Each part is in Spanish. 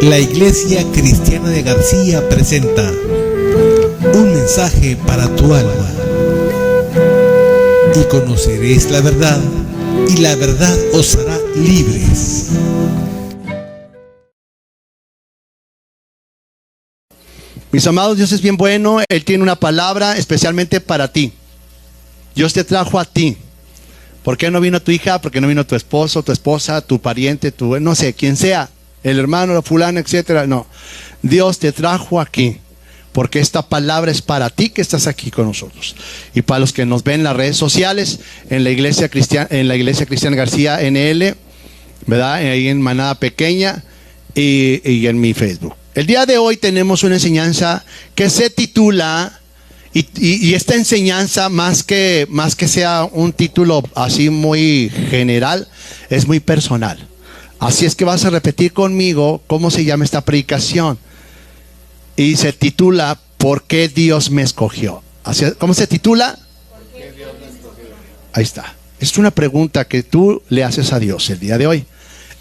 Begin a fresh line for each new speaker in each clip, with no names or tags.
La Iglesia Cristiana de García presenta un mensaje para tu alma. Y conoceréis la verdad, y la verdad os hará libres.
Mis amados, Dios es bien bueno. Él tiene una palabra especialmente para ti. Dios te trajo a ti. ¿Por qué no vino tu hija? ¿Por qué no vino tu esposo, tu esposa, tu pariente, tu, no sé, quien sea? El hermano, la fulana, etcétera. No. Dios te trajo aquí. Porque esta palabra es para ti que estás aquí con nosotros. Y para los que nos ven en las redes sociales, en la Iglesia Cristiana García NL, ¿verdad? Ahí en Manada Pequeña y en mi Facebook. El día de hoy tenemos una enseñanza que se titula, y esta enseñanza más que sea un título así muy general, es muy personal. Así es que vas a repetir conmigo cómo se llama esta predicación. Y se titula ¿Por qué Dios me escogió? ¿Cómo se titula? ¿Por qué Dios me escogió? Ahí está. Es una pregunta que tú le haces a Dios el día de hoy.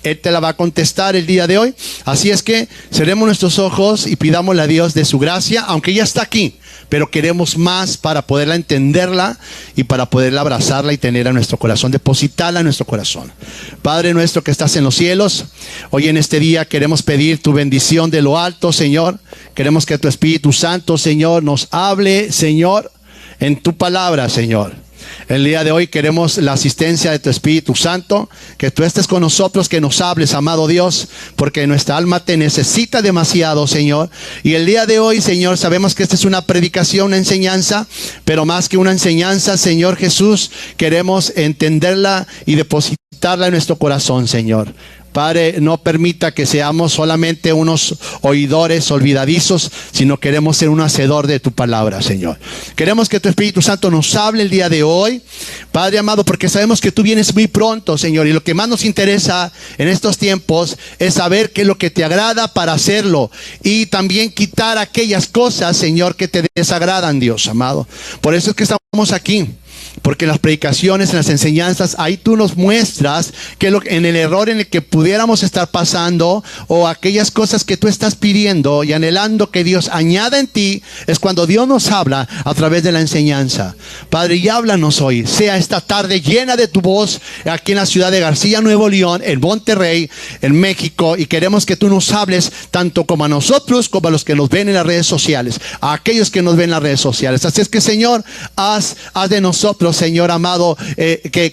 Él te la va a contestar el día de hoy. Así es que cerremos nuestros ojos y pidámosle a Dios de su gracia, aunque ya está aquí, pero queremos más para poderla entenderla y para poderla abrazarla y tenerla en nuestro corazón, depositarla en nuestro corazón. Padre nuestro que estás en los cielos, hoy en este día queremos pedir tu bendición de lo alto, Señor. Queremos que tu Espíritu Santo, Señor, nos hable, Señor, en tu palabra, Señor. El día de hoy queremos la asistencia de tu Espíritu Santo, que tú estés con nosotros, que nos hables, amado Dios, porque nuestra alma te necesita demasiado, Señor. Y el día de hoy, Señor, sabemos que esta es una predicación, una enseñanza, pero más que una enseñanza, Señor Jesús, queremos entenderla y depositarla en nuestro corazón, Señor. Padre, no permita que seamos solamente unos oidores olvidadizos, sino queremos ser un hacedor de tu palabra, Señor. Queremos que tu Espíritu Santo nos hable el día de hoy, Padre amado, porque sabemos que tú vienes muy pronto, Señor. Y lo que más nos interesa en estos tiempos es saber qué es lo que te agrada para hacerlo. Y también quitar aquellas cosas, Señor, que te desagradan, Dios amado. Por eso es que estamos aquí. Porque en las predicaciones, en las enseñanzas, ahí tú nos muestras que en el error en el que pudiéramos estar pasando, o aquellas cosas que tú estás pidiendo y anhelando que Dios añada en ti, es cuando Dios nos habla a través de la enseñanza. Padre, y háblanos hoy, sea esta tarde llena de tu voz, aquí en la ciudad de García, Nuevo León, en Monterrey, en México, y queremos que tú nos hables tanto como a nosotros, como a los que nos ven en las redes sociales, a aquellos que nos ven en las redes sociales. Así es que, Señor, haz de nosotros, Señor amado, que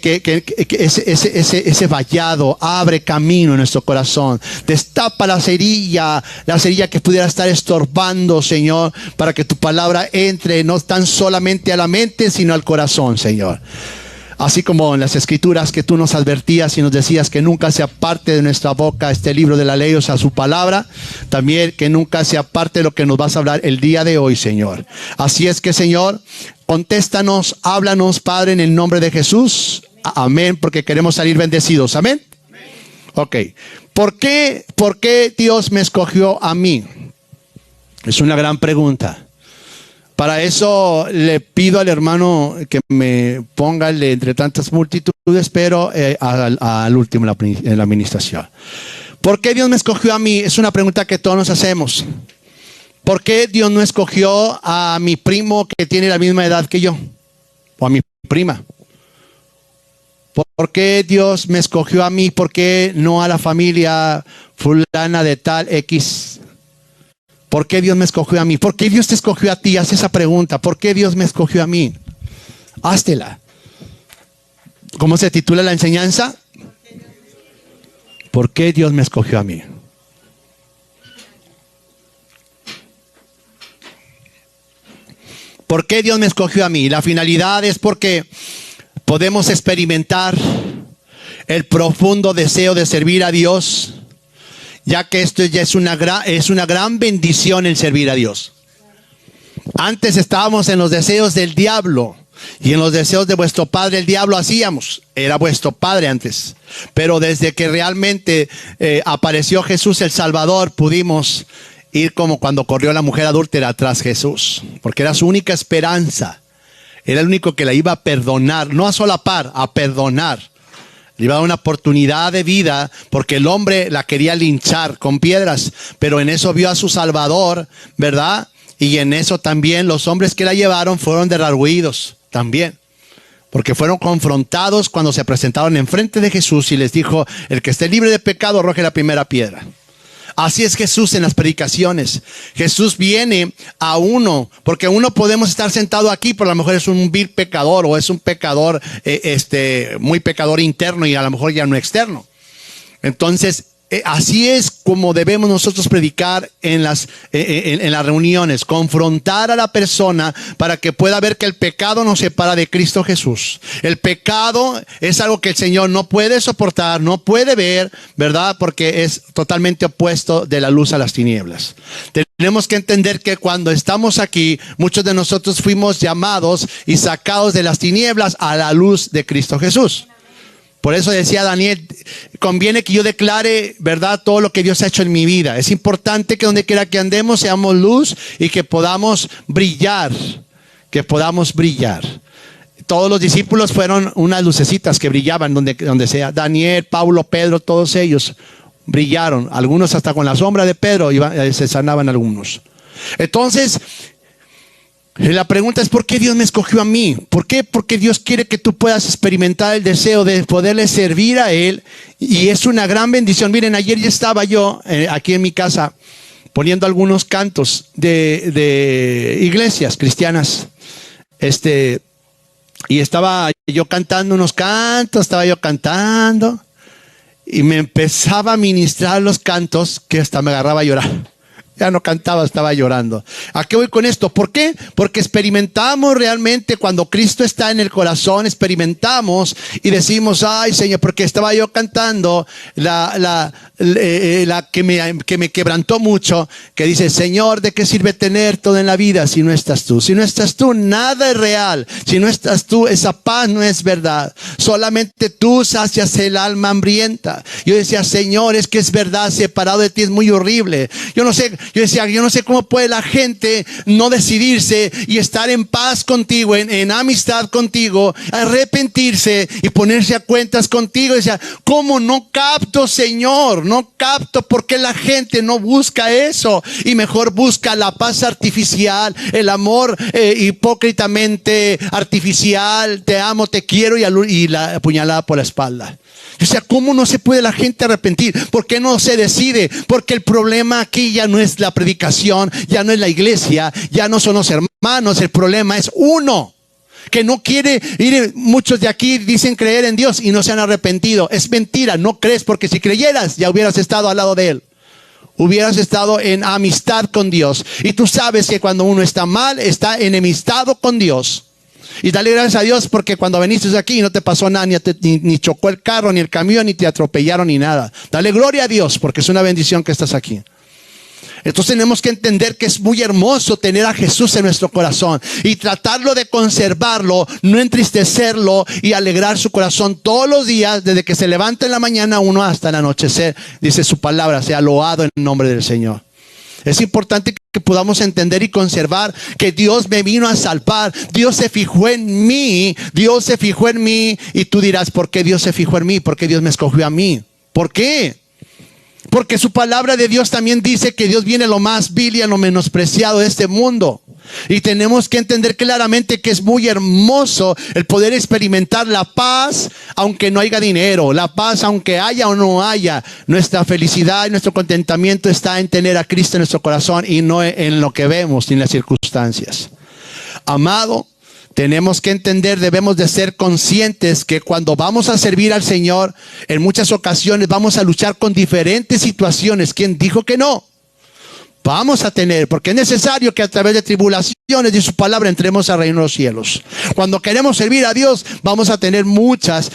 ese vallado abre camino en nuestro corazón. Destapa la cerilla que pudiera estar estorbando, Señor, para que tu palabra entre no tan solamente a la mente, sino al corazón, Señor. Así como en las escrituras que tú nos advertías y nos decías que nunca se aparte de nuestra boca este libro de la ley, o sea, su palabra, también que nunca se aparte de lo que nos vas a hablar el día de hoy, Señor. Así es que, Señor, contéstanos, háblanos, Padre, en el nombre de Jesús. Amén, porque queremos salir bendecidos. Amén. Ok. ¿Por qué Dios me escogió a mí? Es una gran pregunta. Para eso le pido al hermano que me ponga el de entre tantas multitudes, pero al último en la administración. ¿Por qué Dios me escogió a mí? Es una pregunta que todos nos hacemos. ¿Por qué Dios no escogió a mi primo que tiene la misma edad que yo? O a mi prima. ¿Por qué Dios me escogió a mí? ¿Por qué no a la familia fulana de tal X? ¿Por qué Dios me escogió a mí? ¿Por qué Dios te escogió a ti? Haz esa pregunta. ¿Por qué Dios me escogió a mí? Háztela. ¿Cómo se titula la enseñanza? ¿Por qué Dios me escogió a mí? ¿Por qué Dios me escogió a mí? La finalidad es porque podemos experimentar el profundo deseo de servir a Dios, ya que esto ya es una gran bendición el servir a Dios. Antes estábamos en los deseos del diablo y en los deseos de vuestro padre el diablo hacíamos. Era vuestro padre antes. Pero desde que realmente apareció Jesús el Salvador, pudimos ir como cuando corrió la mujer adúltera tras Jesús, porque era su única esperanza. Era el único que la iba a perdonar, no a solapar, a perdonar Le iba a dar una oportunidad de vida porque el hombre la quería linchar con piedras. Pero en eso vio a su Salvador, ¿verdad? Y en eso también los hombres que la llevaron fueron derruidos también. Porque fueron confrontados cuando se presentaron enfrente de Jesús y les dijo: el que esté libre de pecado arroje la primera piedra. Así es Jesús en las predicaciones. Jesús viene a uno, porque uno podemos estar sentado aquí, pero a lo mejor es un vil pecador o es un pecador, muy pecador interno y a lo mejor ya no externo. Entonces, así es como debemos nosotros predicar en las reuniones, confrontar a la persona para que pueda ver que el pecado nos separa de Cristo Jesús. El pecado es algo que el Señor no puede soportar, no puede ver, ¿verdad? Porque es totalmente opuesto de la luz a las tinieblas. Tenemos que entender que cuando estamos aquí, muchos de nosotros fuimos llamados y sacados de las tinieblas a la luz de Cristo Jesús. Por eso decía Daniel, conviene que yo declare, ¿verdad?, todo lo que Dios ha hecho en mi vida. Es importante que donde quiera que andemos seamos luz y que podamos brillar, Todos los discípulos fueron unas lucecitas que brillaban donde sea. Daniel, Pablo, Pedro, todos ellos brillaron. Algunos hasta con la sombra de Pedro se sanaban algunos. Entonces, la pregunta es: ¿por qué Dios me escogió a mí? ¿Por qué? Porque Dios quiere que tú puedas experimentar el deseo de poderle servir a Él. Y es una gran bendición. Miren, ayer ya estaba yo aquí en mi casa poniendo algunos cantos de iglesias cristianas. Y estaba yo cantando unos cantos, y me empezaba a ministrar los cantos que hasta me agarraba a llorar. Ya no cantaba, estaba llorando. ¿A qué voy con esto? ¿Por qué? Porque experimentamos realmente cuando Cristo está en el corazón, experimentamos y decimos: ay, Señor, porque estaba yo cantando la que me quebrantó mucho, que dice: Señor, ¿de qué sirve tener todo en la vida si no estás tú? Si no estás tú, nada es real. Si no estás tú, esa paz no es verdad. Solamente tú sacias el alma hambrienta. Yo decía: Señor, es que es verdad, separado de ti es muy horrible. Yo no sé cómo puede la gente no decidirse y estar en paz contigo, en amistad contigo, arrepentirse y ponerse a cuentas contigo. Decía: ¿cómo no capto, Señor? No capto por qué la gente no busca eso y mejor busca la paz artificial, el amor hipócritamente artificial, te amo, te quiero, y la apuñalada por la espalda. O sea, ¿cómo no se puede la gente arrepentir? ¿Por qué no se decide? Porque el problema aquí ya no es la predicación, ya no es la iglesia, ya no son los hermanos. El problema es uno que no quiere ir. Muchos de aquí dicen creer en Dios y no se han arrepentido. Es mentira, no crees, porque si creyeras ya hubieras estado al lado de Él. Hubieras estado en amistad con Dios. Y tú sabes que cuando uno está mal, está enemistado con Dios. Y dale gracias a Dios porque cuando viniste aquí no te pasó nada, ni chocó el carro, ni el camión, ni te atropellaron, ni nada. Dale gloria a Dios porque es una bendición que estás aquí. Entonces tenemos que entender que es muy hermoso tener a Jesús en nuestro corazón y tratarlo de conservarlo, no entristecerlo, y alegrar su corazón todos los días, desde que se levanta en la mañana uno hasta el anochecer. Dice su palabra: sea loado en el nombre del Señor. Es importante que podamos entender y conservar que Dios me vino a salvar. Dios se fijó en mí. Dios se fijó en mí. Y tú dirás: ¿por qué Dios se fijó en mí? ¿Por qué Dios me escogió a mí? ¿Por qué? Porque su palabra de Dios también dice que Dios viene a lo más vil y a lo menospreciado de este mundo. Y tenemos que entender claramente que es muy hermoso el poder experimentar la paz aunque no haya dinero, la paz aunque haya o no haya. Nuestra felicidad y nuestro contentamiento está en tener a Cristo en nuestro corazón y no en lo que vemos ni en las circunstancias. Amado, tenemos que entender, debemos de ser conscientes que cuando vamos a servir al Señor, en muchas ocasiones vamos a luchar con diferentes situaciones. ¿Quién dijo que no? Vamos a tener, porque es necesario que a través de tribulaciones y su palabra entremos al reino de los cielos. Cuando queremos servir a Dios, vamos a tener muchas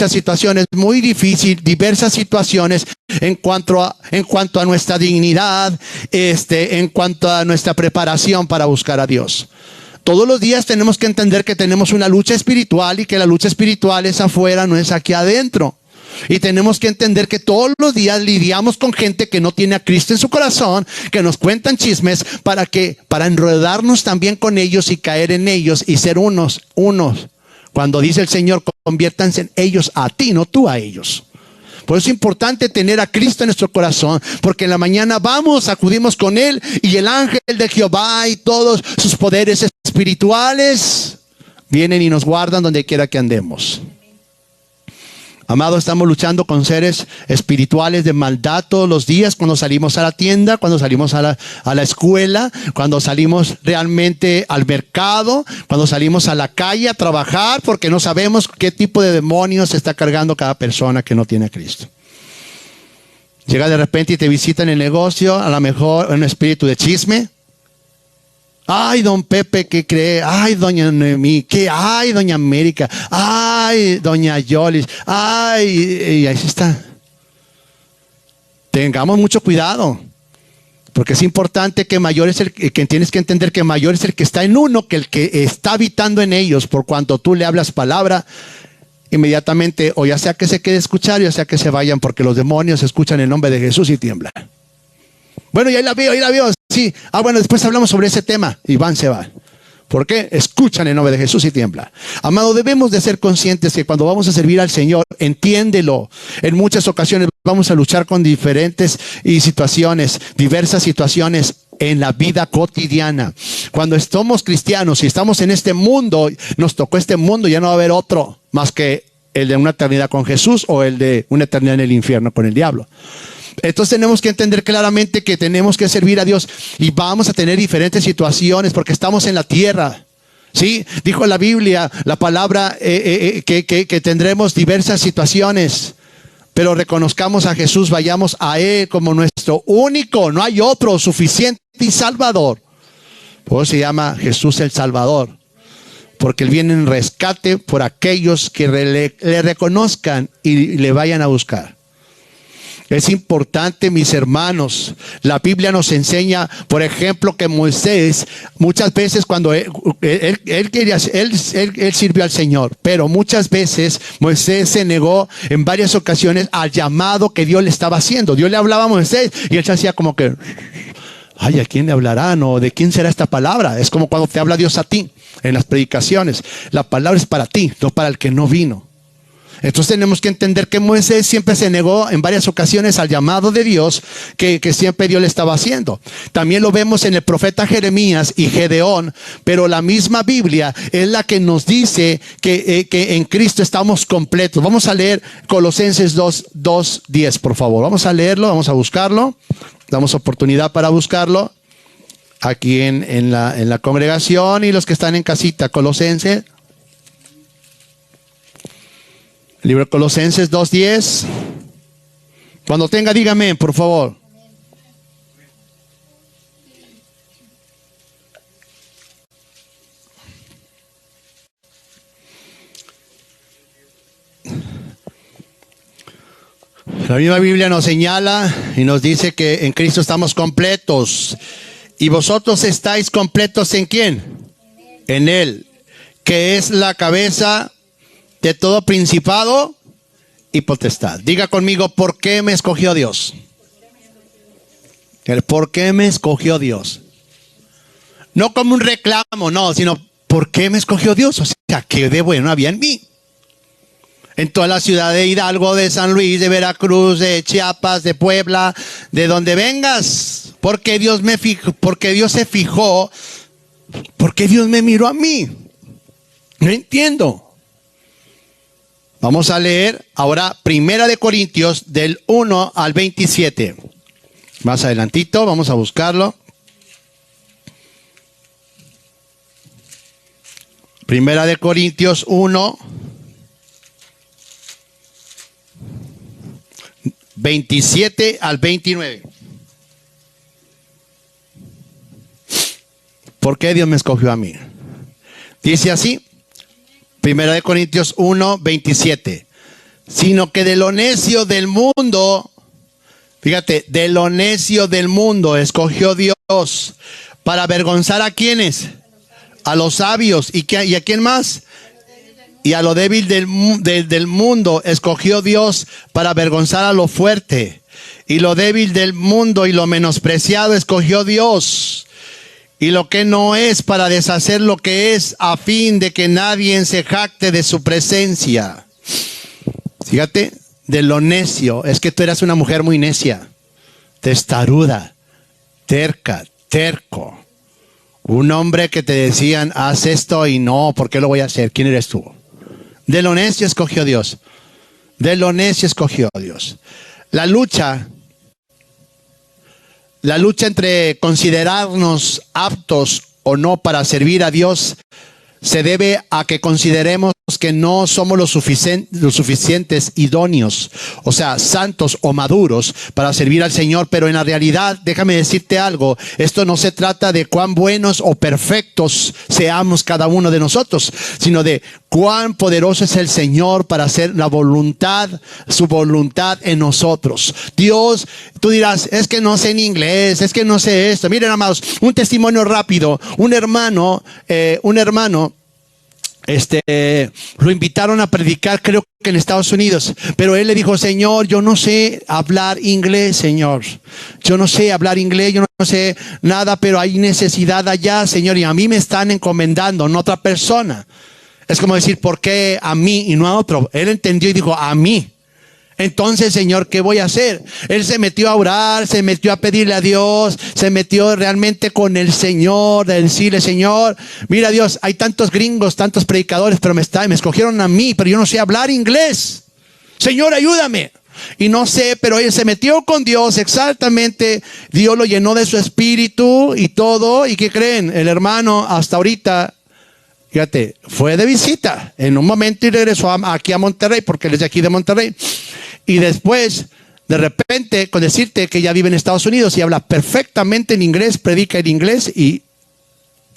situaciones muy difíciles, diversas situaciones en cuanto a nuestra dignidad, en cuanto a nuestra preparación para buscar a Dios. Todos los días tenemos que entender que tenemos una lucha espiritual y que la lucha espiritual es afuera, no es aquí adentro. Y tenemos que entender que todos los días lidiamos con gente que no tiene a Cristo en su corazón, que nos cuentan chismes para enredarnos también con ellos y caer en ellos y ser unos Cuando dice el Señor, conviértanse ellos a ti, no tú a ellos. Por eso es importante tener a Cristo en nuestro corazón, porque en la mañana acudimos con Él, y el ángel de Jehová y todos sus poderes espirituales vienen y nos guardan donde quiera que andemos. Amado, estamos luchando con seres espirituales de maldad todos los días, cuando salimos a la tienda, cuando salimos a la escuela, cuando salimos realmente al mercado, cuando salimos a la calle a trabajar, porque no sabemos qué tipo de demonios está cargando cada persona que no tiene a Cristo. Llega de repente y te visita en el negocio, a lo mejor un espíritu de chisme. Ay, don Pepe, ¿qué cree? Ay, doña Noemí, ¿qué? Ay, doña América, ay, doña Yolis, ay, y ahí está. Tengamos mucho cuidado, porque es importante que mayor es que tienes que entender que mayor es el que está en uno que el que está habitando en ellos. Por cuanto tú le hablas palabra, inmediatamente, o ya sea que se quede a escuchar, ya sea que se vayan, porque los demonios escuchan el nombre de Jesús y tiemblan. Bueno, y ahí la veo, sí. Bueno, después hablamos sobre ese tema. Y se va. ¿Por qué? Escuchan el nombre de Jesús y tiembla. Amado, debemos de ser conscientes que cuando vamos a servir al Señor, entiéndelo, en muchas ocasiones vamos a luchar con diversas situaciones en la vida cotidiana. Cuando somos cristianos y estamos en este mundo, nos tocó este mundo, ya no va a haber otro más que el de una eternidad con Jesús o el de una eternidad en el infierno con el diablo. Entonces tenemos que entender claramente que tenemos que servir a Dios y vamos a tener diferentes situaciones porque estamos en la tierra. ¿Sí? Dijo la Biblia, la palabra, que tendremos diversas situaciones, pero reconozcamos a Jesús, vayamos a Él como nuestro único, no hay otro, suficiente y Salvador. Por eso se llama Jesús el Salvador, porque Él viene en rescate por aquellos que le reconozcan y le vayan a buscar. Es importante, mis hermanos. La Biblia nos enseña, por ejemplo, que Moisés, muchas veces cuando él sirvió al Señor, pero muchas veces Moisés se negó en varias ocasiones al llamado que Dios le estaba haciendo. Dios le hablaba a Moisés y él se hacía como que, ay, ¿a quién le hablarán? ¿O de quién será esta palabra? Es como cuando te habla Dios a ti en las predicaciones. La palabra es para ti, no para el que no vino. Entonces tenemos que entender que Moisés siempre se negó en varias ocasiones al llamado de Dios que siempre Dios le estaba haciendo. También lo vemos en el profeta Jeremías y Gedeón, pero la misma Biblia es la que nos dice que en Cristo estamos completos. Vamos a leer Colosenses 2:10, por favor. Vamos a leerlo, vamos a buscarlo. Damos oportunidad para buscarlo aquí en la congregación y los que están en casita. Colosenses. Libro de Colosenses 2:10. Cuando tenga, dígame, por favor. La misma Biblia nos señala y nos dice que en Cristo estamos completos. ¿Y vosotros estáis completos en quién? En Él, que es la cabeza de todo principado y potestad. Diga conmigo, ¿por qué me escogió Dios? ¿Por qué me escogió Dios? No como un reclamo, no, sino ¿por qué me escogió Dios? O sea, ¿qué de bueno había en mí? En toda la ciudad de Hidalgo, de San Luis, de Veracruz, de Chiapas, de Puebla, de donde vengas. Porque Dios me fijó, porque Dios se fijó, porque Dios me miró a mí. No entiendo. Vamos a leer ahora 1 Corintios del 1 al 27. Más adelantito, vamos a buscarlo. 1 Corintios 1, 27 al 29. ¿Por qué Dios me escogió a mí? Dice así. 1 Corintios 1, 27. Sino que de lo necio del mundo, fíjate, de lo necio del mundo escogió Dios para avergonzar a quienes, a los sabios. ¿Y a quién más? Y a lo débil del mundo escogió Dios para avergonzar a lo fuerte. Y lo débil del mundo y lo menospreciado escogió Dios. y lo que no es, para deshacer lo que es, a fin de que nadie se jacte de su presencia. Fíjate, de lo necio. Es que tú eras una mujer muy necia, testaruda, terca, terco. Un hombre que te decían, haz esto y no, ¿por qué lo voy a hacer? ¿Quién eres tú? De lo necio escogió Dios. De lo necio escogió Dios. La lucha entre considerarnos aptos o no para servir a Dios se debe a que consideremos que no somos lo suficientes idóneos, o sea, santos o maduros para servir al Señor. Pero en la realidad, déjame decirte algo, esto no se trata de cuán buenos o perfectos seamos cada uno de nosotros, sino de cuán poderoso es el Señor para hacer su voluntad en nosotros. Dios, tú dirás, es que no sé en inglés, es que no sé esto. Miren, amados, un testimonio rápido. Un hermano, lo invitaron a predicar, creo que en Estados Unidos, pero él le dijo, Señor, yo no sé hablar inglés, Señor, yo no sé hablar inglés, yo no sé nada, pero hay necesidad allá, Señor, y a mí me están encomendando, no a otra persona. Es como decir, ¿por qué a mí y no a otro? Él entendió y dijo, a mí. Entonces, Señor, ¿qué voy a hacer? Él se metió a orar, se metió a pedirle a Dios, se metió realmente con el Señor, de decirle, Señor, mira Dios, hay tantos gringos, tantos predicadores, pero me escogieron a mí, pero yo no sé hablar inglés. Señor, ayúdame. Y no sé, pero él se metió con Dios exactamente. Dios lo llenó de su espíritu y todo. ¿Y qué creen? El hermano hasta ahorita, fíjate, fue de visita en un momento y regresó aquí a Monterrey, porque él es de aquí de Monterrey. Y después, de repente, con decirte que ya vive en Estados Unidos y habla perfectamente en inglés, predica en inglés. ¿Y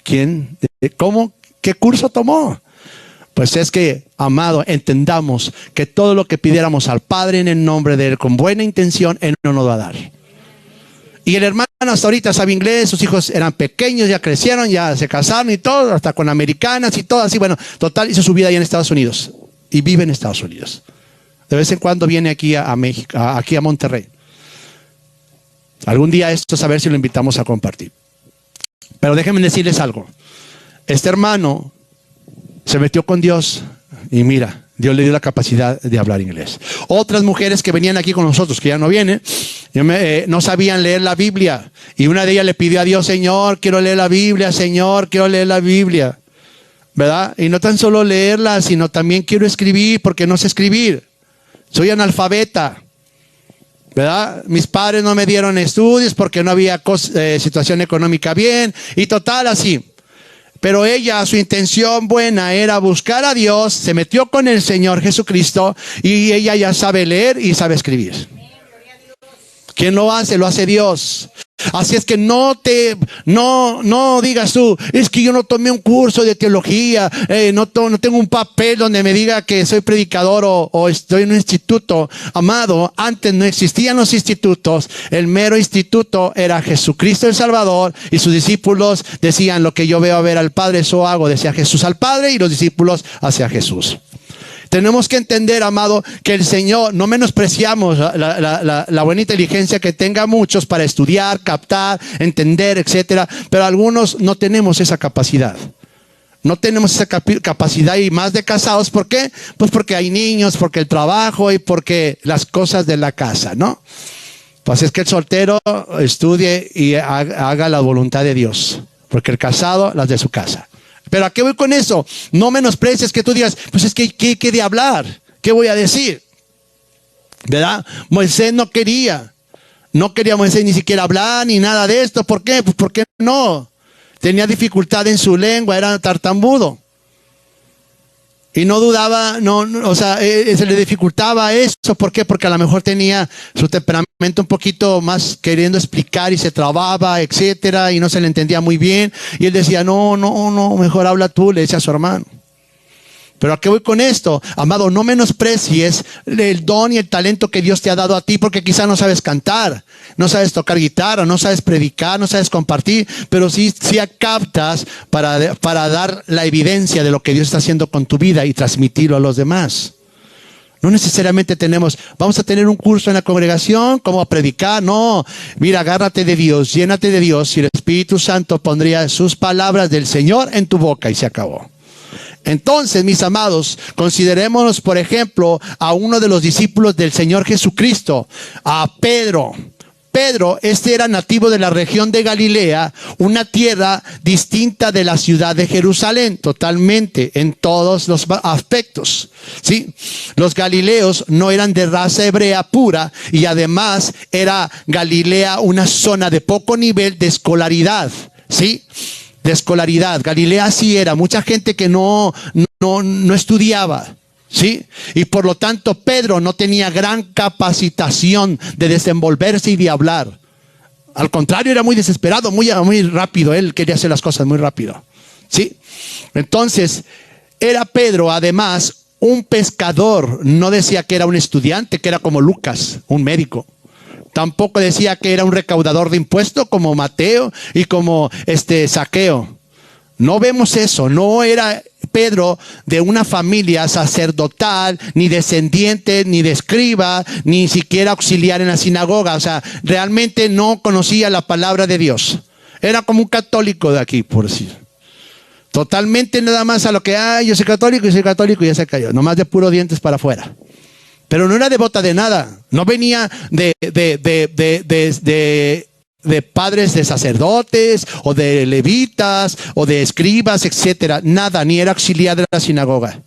quién? ¿Cómo? ¿Qué curso tomó? Pues es que, amado, entendamos que todo lo que pidiéramos al Padre en el nombre de Él, con buena intención, Él no nos va a dar. Y el hermano hasta ahorita sabe inglés, sus hijos eran pequeños, ya crecieron, ya se casaron y todo, hasta con americanas y todo así. Bueno, total, hizo su vida allá en Estados Unidos y vive en Estados Unidos. De vez en cuando viene aquí a México, aquí a Monterrey. Algún día esto es a ver si lo invitamos a compartir. Pero déjenme decirles algo. Este hermano se metió con Dios y mira, Dios le dio la capacidad de hablar inglés. Otras mujeres que venían aquí con nosotros, que ya no vienen, no sabían leer la Biblia. Y una de ellas le pidió a Dios, Señor, quiero leer la Biblia, Señor, quiero leer la Biblia. ¿Verdad? Y no tan solo leerla, sino también quiero escribir, porque no sé escribir. Soy analfabeta, ¿verdad? Mis padres no me dieron estudios porque no había situación económica bien y total así. Pero ella, su intención buena era buscar a Dios, se metió con el Señor Jesucristo y ella ya sabe leer y sabe escribir. ¿Quién lo hace? Lo hace Dios. Así es que no digas tú, es que yo no tomé un curso de teología, no tengo un papel donde me diga que soy predicador o estoy en un instituto. Amado, antes no existían los institutos, el mero instituto era Jesucristo el Salvador y sus discípulos decían, lo que yo veo a ver al Padre, eso hago, decía Jesús al Padre y los discípulos hacia Jesús. Tenemos que entender, amado, que el Señor, no menospreciamos la buena inteligencia que tenga muchos para estudiar, captar, entender, etcétera, pero algunos no tenemos esa capacidad. No tenemos esa capacidad y más de casados. ¿Por qué? Pues porque hay niños, porque el trabajo y porque las cosas de la casa, ¿no? Pues es que el soltero estudie y haga la voluntad de Dios, porque el casado las de su casa. Pero ¿a qué voy con eso? No menosprecies que tú digas, pues es que ¿qué de hablar? ¿Qué voy a decir? ¿Verdad? Moisés no quería Moisés ni siquiera hablar ni nada de esto. ¿Por qué? Pues ¿por qué no? Tenía dificultad en su lengua, era tartamudo. Y no dudaba, se le dificultaba eso. ¿Por qué? Porque a lo mejor tenía su temperamento un poquito más queriendo explicar y se trababa, etcétera, y no se le entendía muy bien. Y él decía, no, mejor habla tú, le decía a su hermano. Pero ¿a qué voy con esto? Amado, no menosprecies el don y el talento que Dios te ha dado a ti, porque quizá no sabes cantar, no sabes tocar guitarra, no sabes predicar, no sabes compartir, pero sí captas para dar la evidencia de lo que Dios está haciendo con tu vida y transmitirlo a los demás. No necesariamente vamos a tener un curso en la congregación, cómo predicar. No, mira, agárrate de Dios, llénate de Dios y el Espíritu Santo pondría sus palabras del Señor en tu boca y se acabó. Entonces, mis amados, considerémonos, por ejemplo, a uno de los discípulos del Señor Jesucristo, a Pedro. Pedro, era nativo de la región de Galilea, una tierra distinta de la ciudad de Jerusalén, totalmente, en todos los aspectos, ¿sí? Los galileos no eran de raza hebrea pura y además era Galilea una zona de poco nivel de escolaridad, ¿sí? De escolaridad. Galilea sí era mucha gente que no estudiaba, ¿sí? Y por lo tanto Pedro no tenía gran capacitación de desenvolverse y de hablar. Al contrario, era muy desesperado, muy rápido. Él quería hacer las cosas muy rápido, ¿sí? Entonces, era Pedro además un pescador. No decía que era un estudiante, que era como Lucas, un médico. Tampoco decía que era un recaudador de impuestos como Mateo y como Zaqueo. No vemos eso. No era Pedro de una familia sacerdotal, ni descendiente, ni de escriba, ni siquiera auxiliar en la sinagoga. O sea, realmente no conocía la palabra de Dios. Era como un católico de aquí, por decir. Totalmente nada más a lo que, yo soy católico y ya se cayó. Nomás de puro dientes para afuera. Pero no era devota de nada. No venía de padres de sacerdotes o de levitas o de escribas, etcétera. Nada, ni era auxiliar de la sinagoga.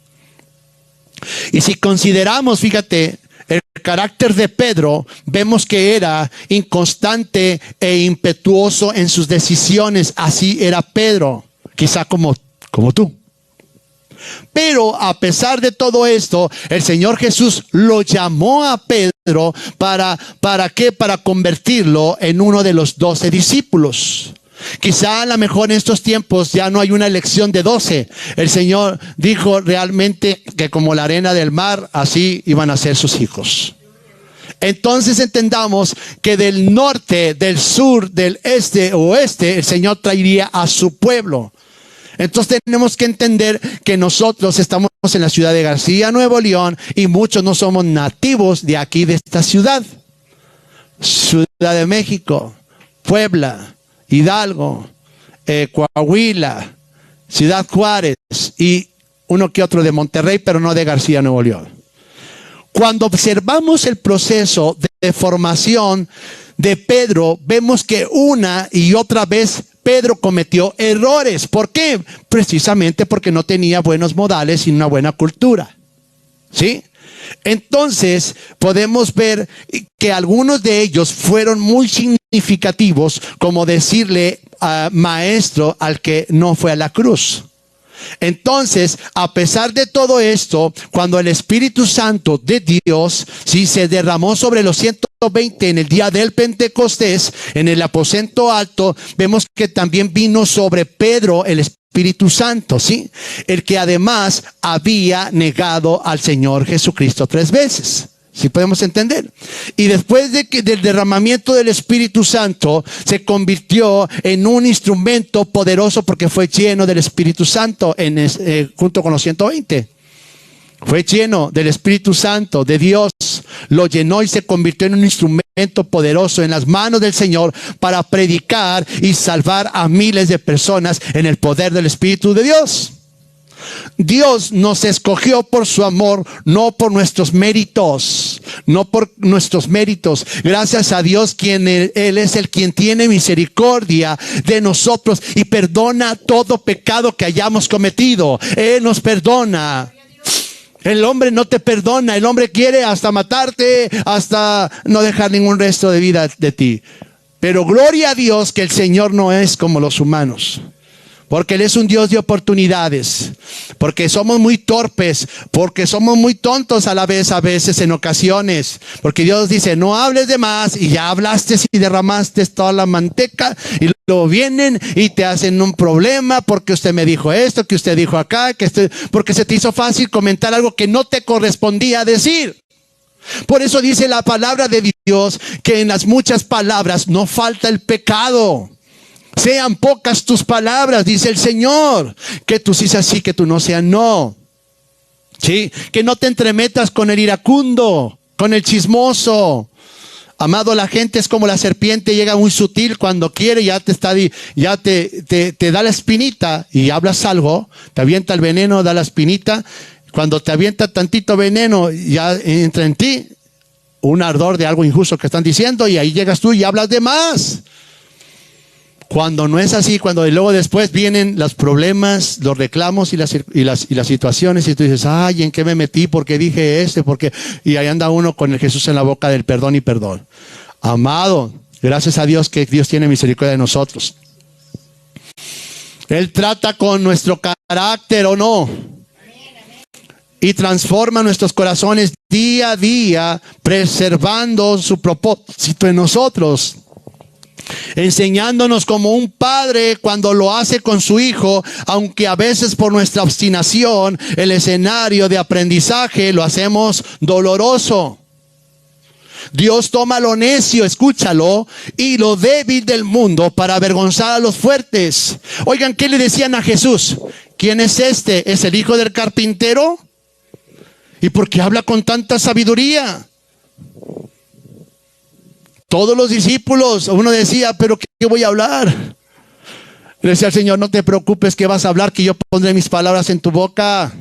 Y si consideramos, fíjate, el carácter de Pedro, vemos que era inconstante e impetuoso en sus decisiones. Así era Pedro, quizá como tú. Pero a pesar de todo esto, el Señor Jesús lo llamó a Pedro ¿para qué? Para convertirlo en uno de los 12 discípulos. Quizá a lo mejor en estos tiempos ya no hay una elección de 12. El Señor dijo realmente que como la arena del mar, así iban a ser sus hijos. Entonces entendamos que del norte, del sur, del este, oeste, el Señor traería a su pueblo. Entonces tenemos que entender que nosotros estamos en la ciudad de García, Nuevo León, y muchos no somos nativos de aquí, de esta ciudad. Ciudad de México, Puebla, Hidalgo, Coahuila, Ciudad Juárez y uno que otro de Monterrey, pero no de García, Nuevo León. Cuando observamos el proceso de formación de Pedro, vemos que una y otra vez Pedro cometió errores. ¿Por qué? Precisamente porque no tenía buenos modales y una buena cultura, ¿sí? Entonces podemos ver que algunos de ellos fueron muy significativos, como decirle maestro al que no fue a la cruz. Entonces, a pesar de todo esto, cuando el Espíritu Santo de Dios se derramó sobre los 120 en el día del Pentecostés, en el aposento alto, vemos que también vino sobre Pedro el Espíritu Santo, ¿sí? El que además había negado al Señor Jesucristo 3 veces. ¿Sí podemos entender? Y después del derramamiento del Espíritu Santo, se convirtió en un instrumento poderoso porque fue lleno del Espíritu Santo junto con los 120. Fue lleno del Espíritu Santo, de Dios. Lo llenó y se convirtió en un instrumento poderoso en las manos del Señor para predicar y salvar a miles de personas en el poder del Espíritu de Dios. Dios nos escogió por su amor, no por nuestros méritos, no por nuestros méritos. Gracias a Dios, Él es el quien tiene misericordia de nosotros y perdona todo pecado que hayamos cometido. Él nos perdona. El hombre no te perdona. El hombre quiere hasta matarte, hasta no dejar ningún resto de vida de ti. Pero gloria a Dios que el Señor no es como los humanos. Porque Él es un Dios de oportunidades, porque somos muy torpes, porque somos muy tontos a veces en ocasiones, porque Dios dice no hables de más y ya hablaste y derramaste toda la manteca y luego vienen y te hacen un problema porque usted me dijo esto, que usted dijo acá, porque se te hizo fácil comentar algo que no te correspondía decir. Por eso dice la palabra de Dios que en las muchas palabras no falta el pecado. Sean pocas tus palabras, dice el Señor, que tú sí seas sí, que tú no seas no. Sí, que no te entremetas con el iracundo, con el chismoso. Amado, la gente es como la serpiente, llega muy sutil cuando quiere, ya te da la espinita y hablas algo, te avienta el veneno, da la espinita. Cuando te avienta tantito veneno, ya entra en ti un ardor de algo injusto que están diciendo y ahí llegas tú y hablas de más. Cuando no es así, cuando luego después vienen los problemas, los reclamos y las situaciones y tú dices, ay, ¿en qué me metí? ¿Por qué dije esto? ¿Por qué? Y ahí anda uno con el Jesús en la boca del perdón y perdón. Amado, gracias a Dios que Dios tiene misericordia de nosotros. Él trata con nuestro carácter, ¿o no? Y transforma nuestros corazones día a día, preservando su propósito en nosotros. Enseñándonos como un padre cuando lo hace con su hijo, aunque a veces por nuestra obstinación, el escenario de aprendizaje lo hacemos doloroso. Dios toma lo necio, escúchalo, y lo débil del mundo para avergonzar a los fuertes. Oigan, ¿qué le decían a Jesús? ¿Quién es este? ¿Es el hijo del carpintero? ¿Y por qué habla con tanta sabiduría? Todos los discípulos, uno decía, ¿pero qué voy a hablar? Le decía al Señor, no te preocupes, ¿qué vas a hablar? Que yo pondré mis palabras en tu boca.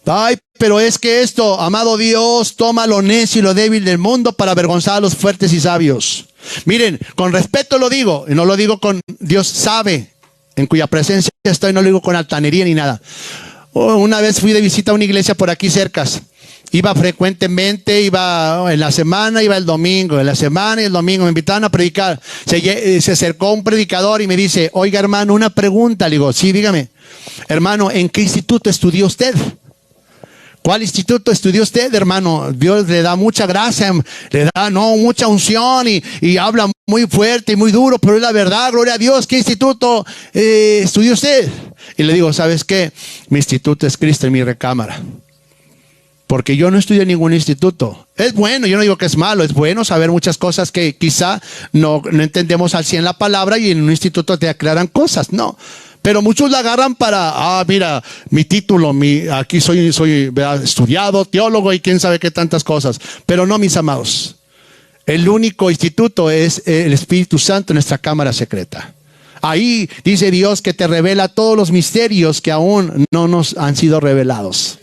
Ay, pero es que esto, amado Dios, toma lo necio y lo débil del mundo para avergonzar a los fuertes y sabios. Miren, con respeto lo digo, y no lo digo con Dios sabe, en cuya presencia estoy, no lo digo con altanería ni nada. Una vez fui de visita a una iglesia por aquí cercas. Iba frecuentemente, iba en la semana, iba el domingo, en la semana y el domingo me invitaban a predicar. Se acercó un predicador y me dice, oiga hermano, una pregunta. Le digo, sí, dígame. Hermano, ¿en qué instituto estudió usted? ¿Cuál instituto estudió usted, hermano? Dios le da mucha gracia, le da mucha unción y habla muy fuerte y muy duro, pero es la verdad, gloria a Dios. ¿Qué instituto estudió usted? Y le digo, ¿sabes qué? Mi instituto es Cristo en mi recámara. Porque yo no estudié en ningún instituto. Es bueno, yo no digo que es malo, es bueno saber muchas cosas que quizá no entendemos al 100 la palabra y en un instituto te aclaran cosas, no. Pero muchos la agarran para, mira, mi título, aquí soy estudiado, teólogo y quién sabe qué tantas cosas. Pero no, mis amados. El único instituto es el Espíritu Santo en nuestra cámara secreta. Ahí dice Dios que te revela todos los misterios que aún no nos han sido revelados.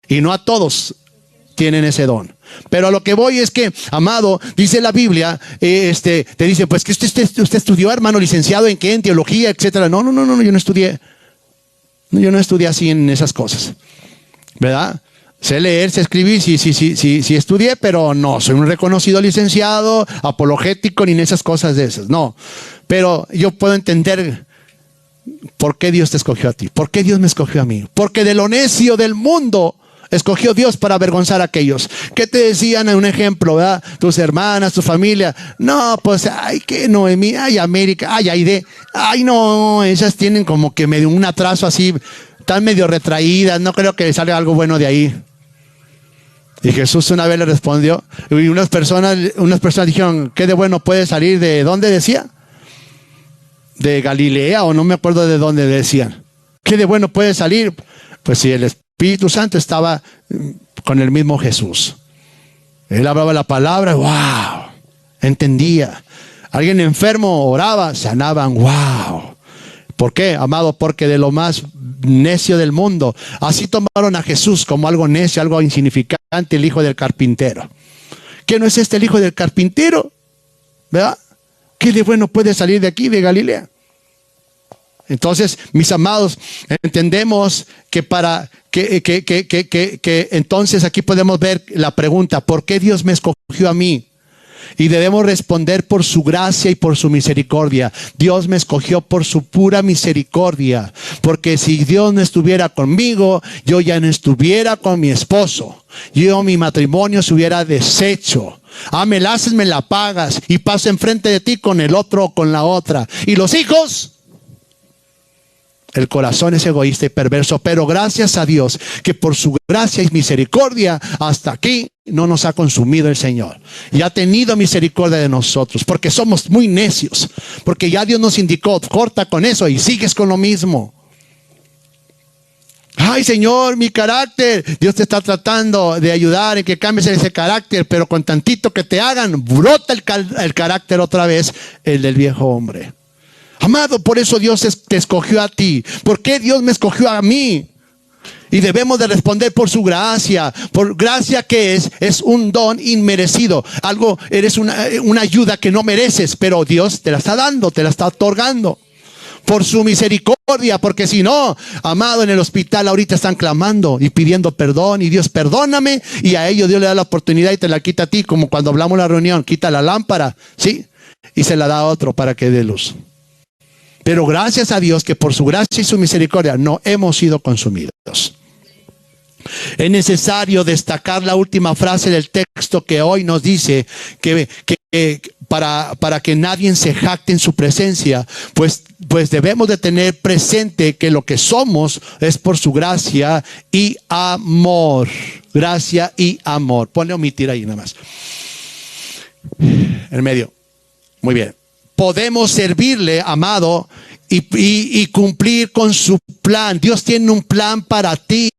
Y no a todos tienen ese don. Pero a lo que voy es que, amado, dice la Biblia, te dice, pues que usted estudió, hermano, licenciado en qué, en teología, etcétera. No, yo no estudié. Yo no estudié así en esas cosas. ¿Verdad? Sé leer, sé escribir, sí estudié, pero no soy un reconocido licenciado, apologético, ni en esas cosas de esas. No. Pero yo puedo entender por qué Dios te escogió a ti. ¿Por qué Dios me escogió a mí? Porque de lo necio del mundo escogió Dios para avergonzar a aquellos. ¿Qué te decían en un ejemplo, verdad? Tus hermanas, tu familia. No, pues, ay, que Noemí, ay, América, ay, Aide. Ay, no, esas tienen como que medio un atraso así, tan medio retraídas. No creo que salga algo bueno de ahí. Y Jesús una vez le respondió, y unas personas dijeron, ¿qué de bueno puede salir de dónde decía? De Galilea, o no me acuerdo de dónde decían. ¿Qué de bueno puede salir? Pues si el Espíritu Santo estaba con el mismo Jesús. Él hablaba la palabra, wow, entendía. Alguien enfermo oraba, sanaban, wow. ¿Por qué, amado? Porque de lo más necio del mundo, así tomaron a Jesús como algo necio, algo insignificante, el hijo del carpintero. ¿Qué no es este el hijo del carpintero? ¿Verdad? ¿Qué de bueno puede salir de aquí, de Galilea? Entonces, mis amados, entendemos que entonces aquí podemos ver la pregunta, ¿por qué Dios me escogió a mí? Y debemos responder por su gracia y por su misericordia. Dios me escogió por su pura misericordia. Porque si Dios no estuviera conmigo, yo ya no estuviera con mi esposo. Mi matrimonio se hubiera deshecho. Me la haces, me la pagas. Y paso enfrente de ti con el otro o con la otra. Y los hijos, el corazón es egoísta y perverso, pero gracias a Dios que por su gracia y misericordia hasta aquí no nos ha consumido el Señor. Y ha tenido misericordia de nosotros, porque somos muy necios, porque ya Dios nos indicó, corta con eso y sigues con lo mismo. Ay, Señor, mi carácter. Dios te está tratando de ayudar en que cambies ese carácter, pero con tantito que te hagan, brota el carácter otra vez, el del viejo hombre. Amado, por eso Dios te escogió a ti. ¿Por qué Dios me escogió a mí? Y debemos de responder por su gracia. Por gracia, que es un don inmerecido. Algo, eres una ayuda que no mereces, pero Dios te la está dando, te la está otorgando. Por su misericordia, porque si no, amado, en el hospital ahorita están clamando y pidiendo perdón, y Dios, perdóname, y a ellos Dios le da la oportunidad y te la quita a ti, como cuando hablamos en la reunión, quita la lámpara, ¿sí? Y se la da a otro para que dé luz. Pero gracias a Dios que por su gracia y su misericordia no hemos sido consumidos. Es necesario destacar la última frase del texto que hoy nos dice que para que nadie se jacte en su presencia, pues debemos de tener presente que lo que somos es por su gracia y amor. Gracia y amor. Ponle omitir ahí nada más. En medio. Muy bien. Podemos servirle, amado, y cumplir con su plan. Dios tiene un plan para ti.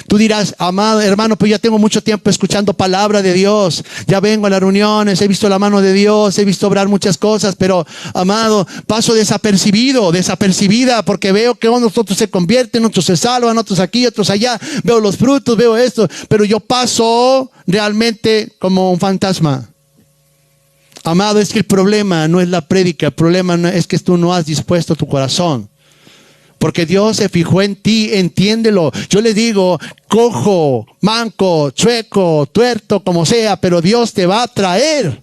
Tú dirás, amado hermano, pues ya tengo mucho tiempo escuchando palabra de Dios. Ya vengo a las reuniones, he visto la mano de Dios, he visto obrar muchas cosas, pero amado, paso desapercibida, porque veo que unos otros se convierten, otros se salvan, otros aquí, otros allá. Veo los frutos, veo esto, pero yo paso realmente como un fantasma. Amado, es que el problema no es la prédica, el problema es que tú no has dispuesto tu corazón. Porque Dios se fijó en ti, entiéndelo. Yo le digo, cojo, manco, chueco, tuerto, como sea, pero Dios te va a traer.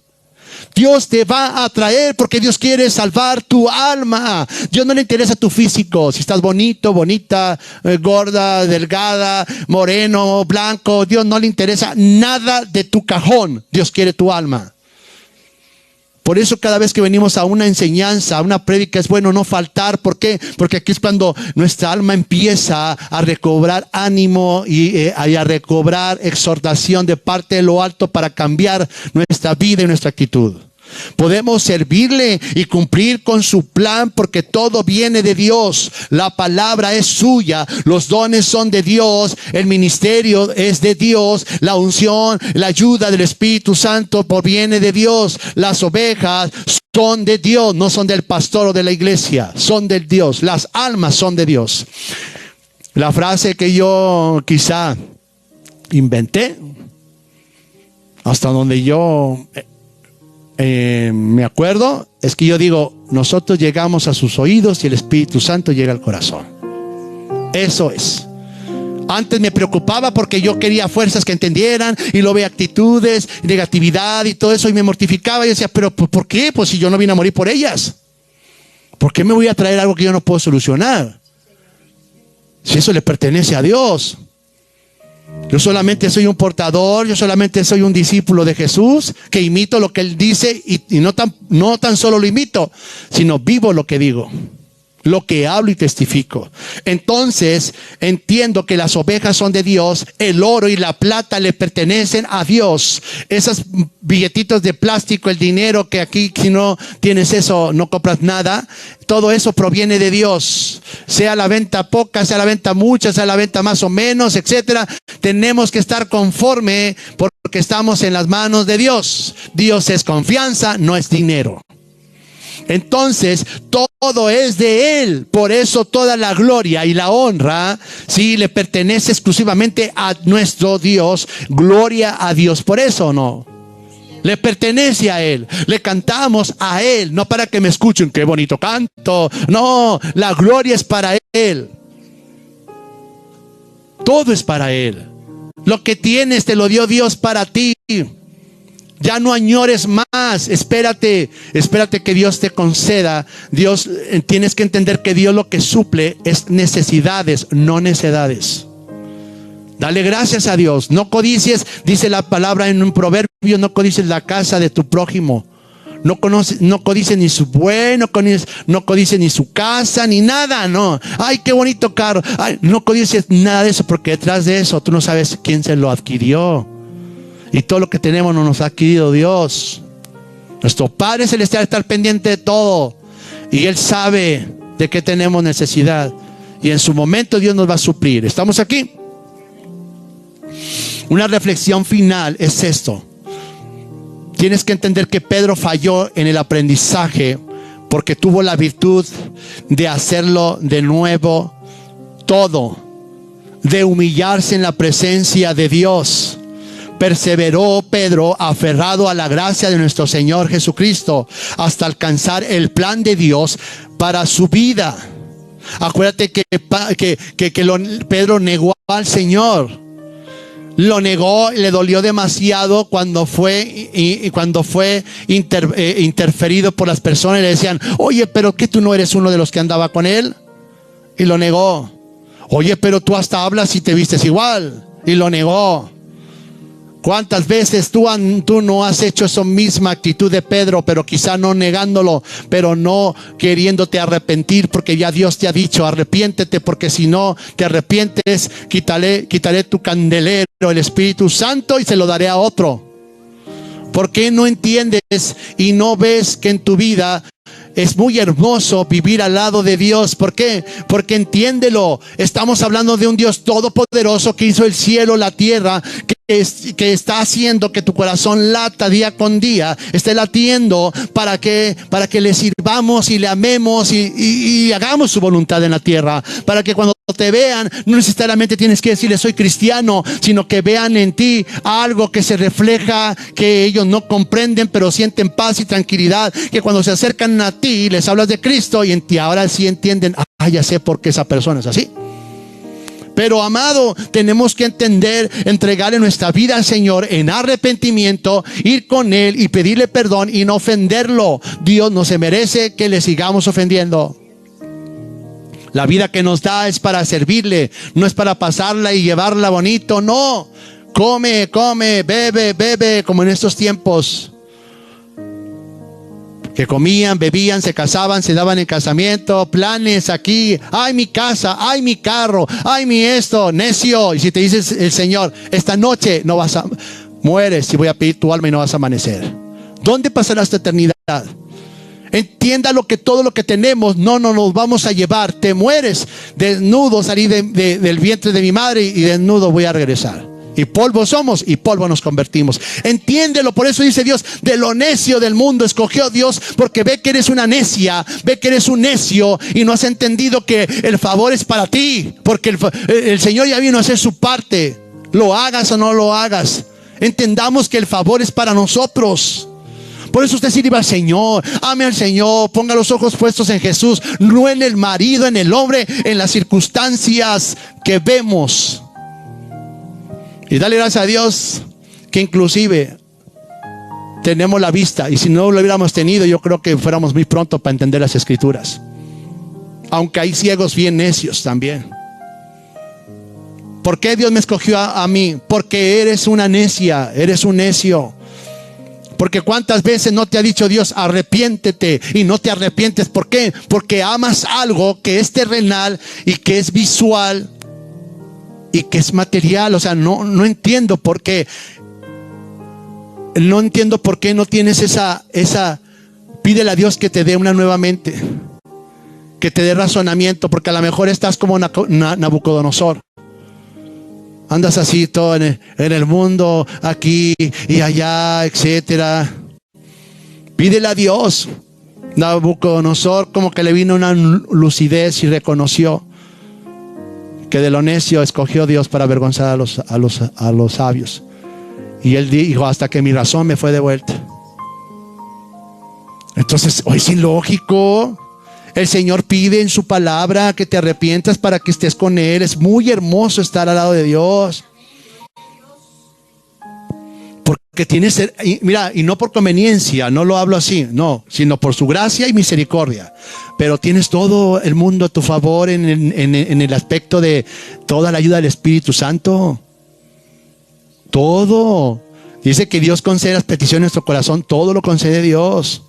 Dios te va a traer porque Dios quiere salvar tu alma. Dios no le interesa tu físico. Si estás bonito, bonita, gorda, delgada, moreno, blanco. Dios no le interesa nada de tu cajón. Dios quiere tu alma. Por eso cada vez que venimos a una enseñanza, a una prédica, es bueno no faltar. ¿Por qué? Porque aquí es cuando nuestra alma empieza a recobrar ánimo y a recobrar exhortación de parte de lo alto para cambiar nuestra vida y nuestra actitud. Podemos servirle y cumplir con su plan porque todo viene de Dios. La palabra es suya, los dones son de Dios, el ministerio es de Dios, la unción, la ayuda del Espíritu Santo proviene de Dios. Las ovejas son de Dios, no son del pastor o de la iglesia, son de Dios. Las almas son de Dios. La frase que yo quizá inventé, hasta donde yo me acuerdo, es que yo digo, nosotros llegamos a sus oídos y el Espíritu Santo llega al corazón. Eso es. Antes me preocupaba porque yo quería fuerzas que entendieran y luego veía actitudes, negatividad y todo eso, y me mortificaba y decía, pero ¿por qué? Pues si yo no vine a morir por ellas, ¿por qué me voy a traer algo que yo no puedo solucionar? Si eso le pertenece a Dios. Yo solamente soy un portador, yo solamente soy un discípulo de Jesús que imito lo que Él dice y no tan solo lo imito, sino vivo lo que digo, lo que hablo y testifico. Entonces entiendo que las ovejas son de Dios, el oro y la plata le pertenecen a Dios. Esos billetitos de plástico, el dinero que aquí, si no tienes eso, no compras nada. Todo eso proviene de Dios. Sea la venta poca, sea la venta mucha, sea la venta más o menos, etcétera. Tenemos que estar conforme porque estamos en las manos de Dios. Dios es confianza, no es dinero. Entonces, todo es de Él. Por eso toda la gloria y la honra, sí, le pertenece exclusivamente a nuestro Dios. Gloria a Dios. Por eso no. Le pertenece a Él. Le cantamos a Él. No para que me escuchen, qué bonito canto. No, la gloria es para Él. Todo es para Él. Lo que tienes te lo dio Dios para ti. Ya no añores más. Espérate que Dios te conceda. Dios, tienes que entender que Dios lo que suple es necesidades, no necedades. Dale gracias a Dios. No codicies, dice la palabra en un proverbio, no codicies la casa de tu prójimo. No codices ni su bueno, no codices ni su casa, ni nada, no. Ay, qué bonito carro. Ay, no codices nada de eso, porque detrás de eso tú no sabes quién se lo adquirió. Y todo lo que tenemos no nos ha adquirido Dios. Nuestro Padre Celestial está al pendiente de todo. Y Él sabe de qué tenemos necesidad. Y en su momento Dios nos va a suplir. ¿Estamos aquí? Una reflexión final es esto. Tienes que entender que Pedro falló en el aprendizaje porque tuvo la virtud de hacerlo de nuevo todo, de humillarse en la presencia de Dios. Perseveró Pedro aferrado a la gracia de nuestro Señor Jesucristo hasta alcanzar el plan de Dios para su vida. Acuérdate que Pedro negó al Señor. Lo negó, le dolió demasiado cuando fue interferido por las personas. Le decían: oye, pero que tú no eres uno de los que andaba con él. Y lo negó. Oye, pero tú hasta hablas y te vistes igual. Y lo negó. ¿Cuántas veces tú no has hecho esa misma actitud de Pedro, pero quizá no negándolo, pero no queriéndote arrepentir, porque ya Dios te ha dicho: arrepiéntete, porque si no te arrepientes, quitaré tu candelero, el Espíritu Santo, y se lo daré a otro? ¿Por qué no entiendes y no ves que en tu vida es muy hermoso vivir al lado de Dios? ¿Por qué? Porque entiéndelo, estamos hablando de un Dios todopoderoso que hizo el cielo, la tierra, que está haciendo que tu corazón lata día con día, esté latiendo para que le sirvamos y le amemos y hagamos su voluntad en la tierra, para que cuando te vean, no necesariamente tienes que decirle soy cristiano, sino que vean en ti algo que se refleja, que ellos no comprenden, pero sienten paz y tranquilidad, que cuando se acercan a ti les hablas de Cristo y en ti ahora sí entienden: ya sé por qué esa persona es así. Pero amado, tenemos que entender, entregarle nuestra vida al Señor en arrepentimiento, ir con Él y pedirle perdón y no ofenderlo. Dios no se merece que le sigamos ofendiendo. La vida que nos da es para servirle, no es para pasarla y llevarla bonito, no. Come, bebe, como en estos tiempos. Que comían, bebían, se casaban, se daban en casamiento, planes aquí, ay mi casa, ay mi carro, ay mi esto, necio. Y si te dice el Señor: esta noche no vas a, mueres y voy a pedir tu alma y no vas a amanecer, ¿dónde pasarás tu eternidad? Entiéndalo, que todo lo que tenemos no nos vamos a llevar. Te mueres, desnudo salí del vientre de mi madre y desnudo voy a regresar. Y polvo somos y polvo nos convertimos. Entiéndelo. Por eso dice Dios: de lo necio del mundo escogió Dios, porque ve que eres una necia, ve que eres un necio y no has entendido que el favor es para ti, porque el Señor ya vino a hacer su parte. Lo hagas o no lo hagas, entendamos que el favor es para nosotros. Por eso usted sirva al Señor, ame al Señor, ponga los ojos puestos en Jesús, no en el marido, en el hombre, en las circunstancias que vemos. Y dale gracias a Dios que inclusive tenemos la vista, y si no lo hubiéramos tenido, yo creo que fuéramos muy pronto para entender las Escrituras. Aunque hay ciegos bien necios también. ¿Por qué Dios me escogió a mí? Porque eres una necia, eres un necio. Porque cuántas veces no te ha dicho Dios: arrepiéntete, y no te arrepientes. ¿Por qué? Porque amas algo que es terrenal y que es visual y que es material. O sea, no entiendo por qué. No entiendo por qué no tienes esa. Pídele a Dios que te dé una nueva mente, que te dé razonamiento, porque a lo mejor estás como Nabucodonosor. Andas así todo en el mundo, aquí y allá, etcétera. Pídele a Dios. Nabucodonosor como que le vino una lucidez y reconoció que de lo necio escogió Dios para avergonzar a los sabios. Y él dijo: hasta que mi razón me fue de vuelta. Entonces, hoy es ilógico. El Señor pide en su palabra que te arrepientas para que estés con Él. Es muy hermoso estar al lado de Dios. Porque tienes, mira, y no por conveniencia, no lo hablo así, no, sino por su gracia y misericordia. Pero tienes todo el mundo a tu favor en el aspecto de toda la ayuda del Espíritu Santo. Todo. Dice que Dios concede las peticiones de nuestro corazón, todo lo concede Dios.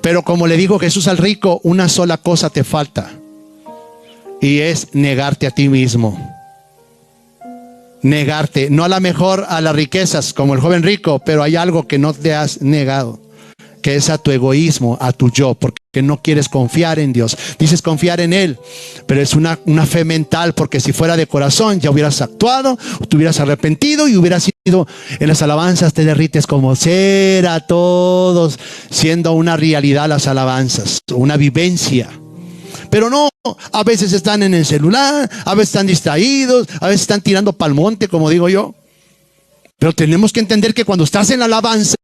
Pero como le dijo Jesús al rico, una sola cosa te falta, y es negarte a ti mismo. Negarte, no a la mejor a las riquezas como el joven rico, pero hay algo que no te has negado, que es a tu egoísmo, a tu yo, porque porque no quieres confiar en Dios. Dices confiar en Él, pero es una fe mental, porque si fuera de corazón ya hubieras actuado, te hubieras arrepentido y hubieras ido en las alabanzas, te derrites como cera, todos, siendo una realidad las alabanzas, una vivencia. Pero no, a veces están en el celular, a veces están distraídos, a veces están tirando pa'l monte, como digo yo. Pero tenemos que entender que cuando estás en la alabanza,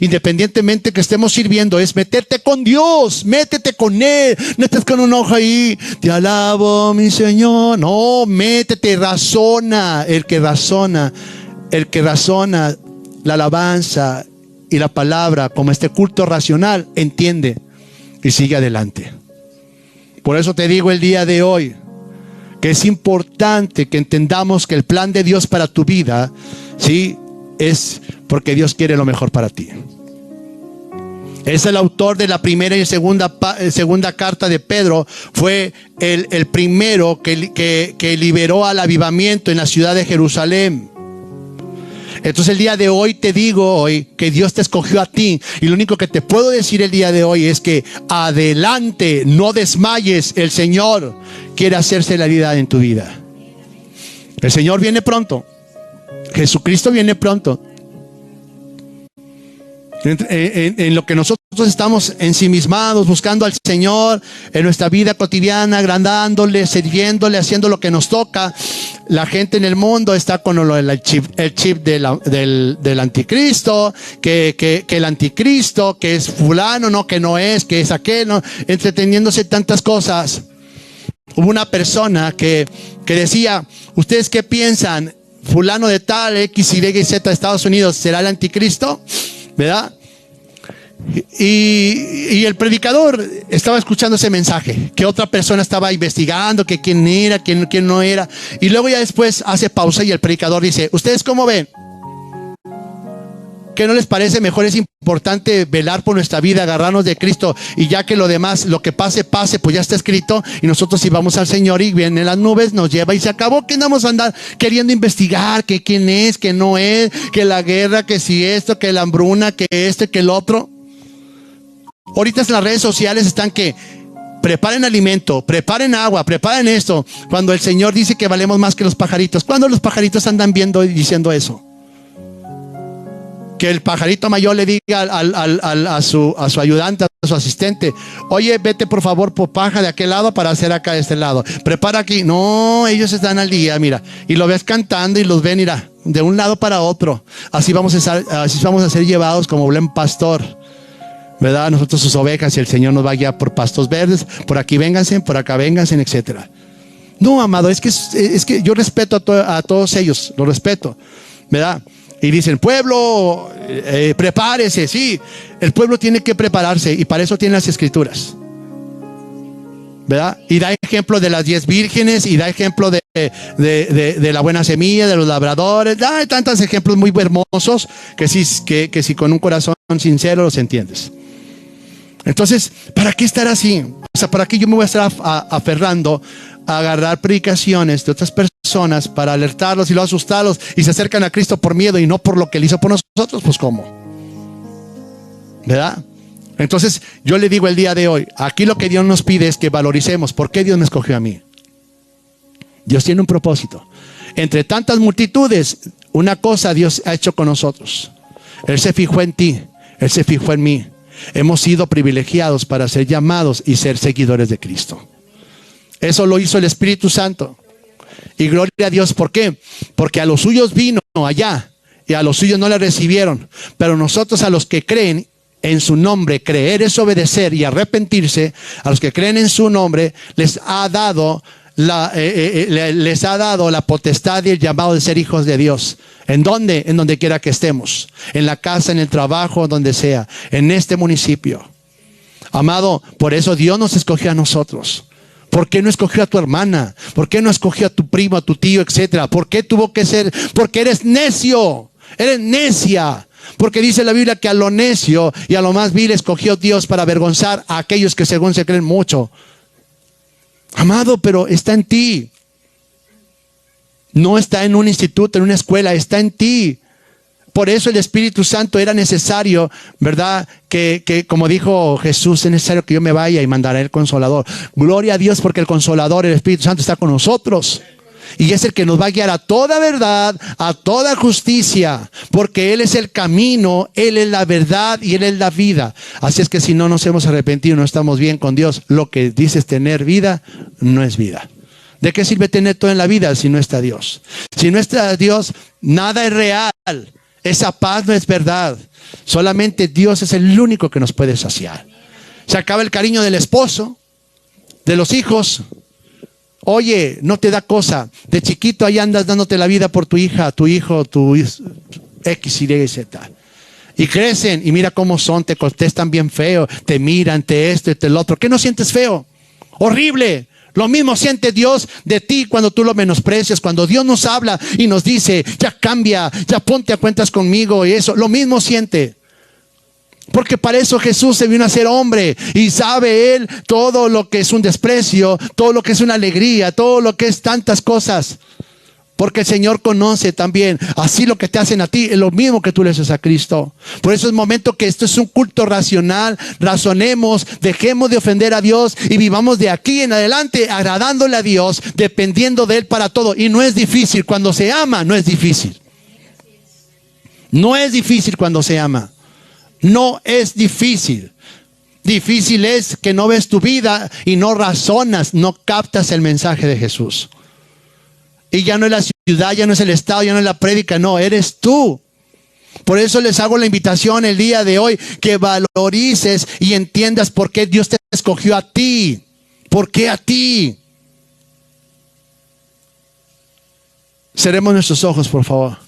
independientemente que estemos sirviendo, es meterte con Dios, métete con Él. No estés con un ojo ahí, te alabo mi Señor. No, métete, razona. El que razona la alabanza y la palabra como este culto racional, entiende y sigue adelante. Por eso te digo el día de hoy que es importante que entendamos que el plan de Dios para tu vida, ¿sí?, es porque Dios quiere lo mejor para ti. Es el autor de la primera y segunda carta de Pedro. Fue el primero que liberó al avivamiento en la ciudad de Jerusalén. Entonces el día de hoy te digo que Dios te escogió a ti. Y lo único que te puedo decir el día de hoy es que adelante, no desmayes. El Señor quiere hacerse la realidad en tu vida. El Señor viene pronto. Jesucristo viene pronto. En lo que nosotros estamos ensimismados, buscando al Señor en nuestra vida cotidiana, agradándole, sirviéndole, haciendo lo que nos toca, la gente en el mundo está con el chip del anticristo, que el anticristo, que es fulano, no, que no es, que es aquel, no, entreteniéndose tantas cosas. Hubo una persona que decía, ¿ustedes qué piensan? Fulano de tal, X, Y, Z de Estados Unidos, ¿será el anticristo? ¿Verdad? Y el predicador estaba escuchando ese mensaje, que otra persona estaba investigando, que quién era, quién no era. Y luego ya después hace pausa y el predicador dice, ¿ustedes cómo ven? ¿Qué no les parece mejor? Es importante velar por nuestra vida, agarrarnos de Cristo, y ya que lo demás, lo que pase, pase, pues ya está escrito, y nosotros si vamos al Señor y viene las nubes, nos lleva y se acabó. ¿Qué andamos a andar queriendo investigar? Que quién es, que no es, que la guerra, que si esto, que la hambruna, que esto, que el otro. Ahorita en las redes sociales están que preparen alimento, preparen agua, preparen esto, cuando el Señor dice que valemos más que los pajaritos. ¿Cuándo los pajaritos andan viendo y diciendo eso? Que el pajarito mayor le diga a su ayudante, a su asistente, oye, vete por favor por paja de aquel lado para hacer acá de este lado. Prepara aquí. No, ellos están al día, mira. Y lo ves cantando y los ven, mira, de un lado para otro. Así vamos a ser llevados como buen pastor, ¿verdad? Nosotros sus ovejas, y el Señor nos va a guiar por pastos verdes. Por aquí vénganse, por acá vénganse, etcétera. No, amado, es que yo respeto a todos ellos, lo respeto, ¿verdad? Y dicen, pueblo, prepárese. Sí, el pueblo tiene que prepararse, y para eso tiene las escrituras, ¿verdad? Y da ejemplo de las 10 vírgenes, y da ejemplo de la buena semilla, de los labradores. Da tantos ejemplos muy hermosos que si con un corazón sincero los entiendes. Entonces, ¿para qué estar así? O sea, ¿para qué yo me voy a estar aferrando a agarrar predicaciones de otras personas para alertarlos y luego asustarlos, y se acercan a Cristo por miedo y no por lo que Él hizo por nosotros? Pues ¿cómo? ¿Verdad? Entonces yo le digo el día de hoy, aquí lo que Dios nos pide es que valoricemos. ¿Por qué Dios me escogió a mí? Dios tiene un propósito. Entre tantas multitudes, una cosa Dios ha hecho con nosotros. Él se fijó en ti, Él se fijó en mí. Hemos sido privilegiados para ser llamados y ser seguidores de Cristo. Eso lo hizo el Espíritu Santo. Y gloria a Dios. ¿Por qué? Porque a los suyos vino allá, y a los suyos no le recibieron. Pero nosotros, a los que creen en su nombre, creer es obedecer y arrepentirse, a los que creen en su nombre, les ha dado la potestad y el llamado de ser hijos de Dios. ¿En dónde? En donde quiera que estemos. En la casa, en el trabajo, donde sea. En este municipio. Amado, por eso Dios nos escogió a nosotros. ¿Por qué no escogió a tu hermana? ¿Por qué no escogió a tu primo, a tu tío, etcétera? ¿Por qué tuvo que ser? Porque eres necio. Eres necia. Porque dice la Biblia que a lo necio y a lo más vil escogió Dios para avergonzar a aquellos que según se creen mucho. Amado, pero está en ti. No está en un instituto, en una escuela, está en ti. Por eso el Espíritu Santo era necesario, ¿verdad? Que como dijo Jesús, es necesario que yo me vaya y mandaré el Consolador. Gloria a Dios, porque el Consolador, el Espíritu Santo, está con nosotros. Y es el que nos va a guiar a toda verdad, a toda justicia, porque Él es el camino, Él es la verdad y Él es la vida. Así es que si no nos hemos arrepentido, no estamos bien con Dios, lo que dices tener vida, no es vida. ¿De qué sirve tener todo en la vida si no está Dios? Si no está Dios, nada es real. Esa paz no es verdad. Solamente Dios es el único que nos puede saciar. Se acaba el cariño del esposo, de los hijos. Oye, no te da cosa. De chiquito ahí andas dándote la vida por tu hija, tu hijo, tu X, Y, Z. Y crecen y mira cómo son, te contestan bien feo, te miran, te esto y te lo otro. ¿Qué no sientes feo? Horrible. Lo mismo siente Dios de ti cuando tú lo menosprecias, cuando Dios nos habla y nos dice, ya cambia, ya ponte a cuentas conmigo y eso. Lo mismo siente. Porque para eso Jesús se vino a ser hombre y sabe Él todo lo que es un desprecio, todo lo que es una alegría, todo lo que es tantas cosas. Porque el Señor conoce también, así lo que te hacen a ti es lo mismo que tú le haces a Cristo. Por eso es momento que esto es un culto racional, razonemos, dejemos de ofender a Dios y vivamos de aquí en adelante agradándole a Dios, dependiendo de Él para todo. Y no es difícil, cuando se ama no es difícil. No es difícil cuando se ama. No es difícil. Difícil es que no ves tu vida y no razonas, no captas el mensaje de Jesús. Y ya no es la ciudad, ya no es el estado, ya no es la prédica, no, eres tú. Por eso les hago la invitación el día de hoy, que valorices y entiendas por qué Dios te escogió a ti. ¿Por qué a ti? Cerremos nuestros ojos, por favor.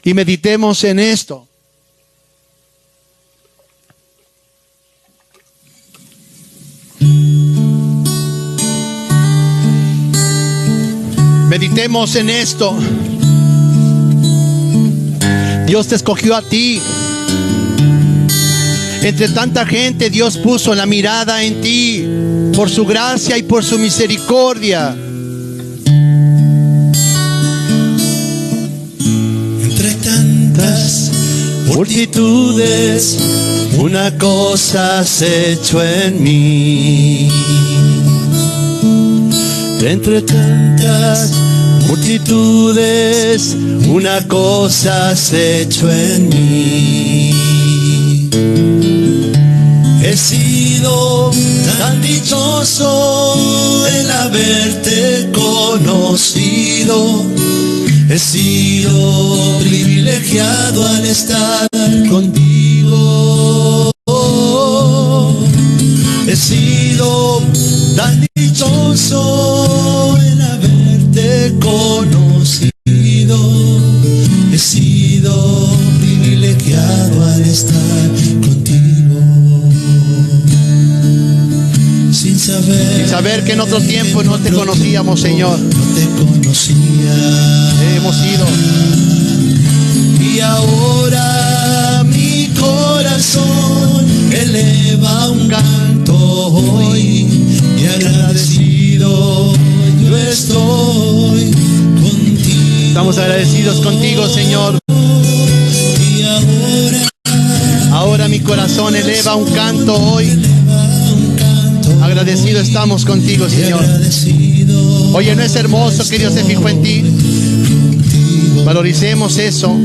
Y meditemos en esto. Meditemos en esto. Dios te escogió a ti. Entre tanta gente, Dios puso la mirada en ti por su gracia y por su misericordia.
Entre tantas multitudes, una cosa has hecho en mí. Entre tantas multitudes, una cosa has hecho en mí. He sido tan dichoso el haberte conocido. He sido privilegiado al estar contigo. He sido tan dichoso el haberte conocido. He sido privilegiado al estar contigo. Sin
saber que en otro tiempo no te conocíamos, Señor.
No te conocía.
Hemos ido.
Y ahora mi corazón eleva un canto hoy, y agradecido yo estoy contigo.
Estamos agradecidos contigo, Señor.
Y
ahora mi corazón eleva un canto hoy. Agradecido estamos contigo, Señor. Oye, ¿no es hermoso que Dios se fijó en ti? Valoricemos eso.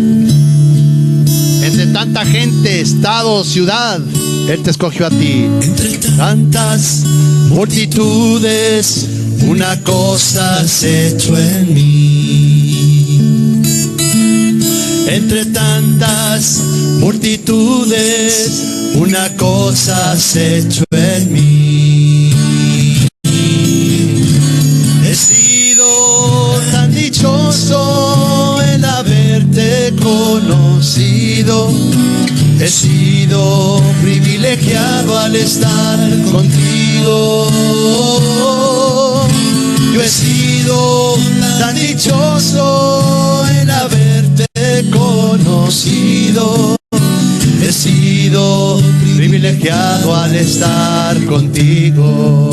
Entre tanta gente, estado, ciudad, Él te escogió a ti.
entre tantas multitudes, una cosa has hecho en mí. Entre tantas multitudes, una cosa has hecho en mí. He sido tan dichoso el haberte conocido. He sido privilegiado al estar contigo. Yo he sido tan dichoso en haberte conocido. He sido privilegiado al estar contigo.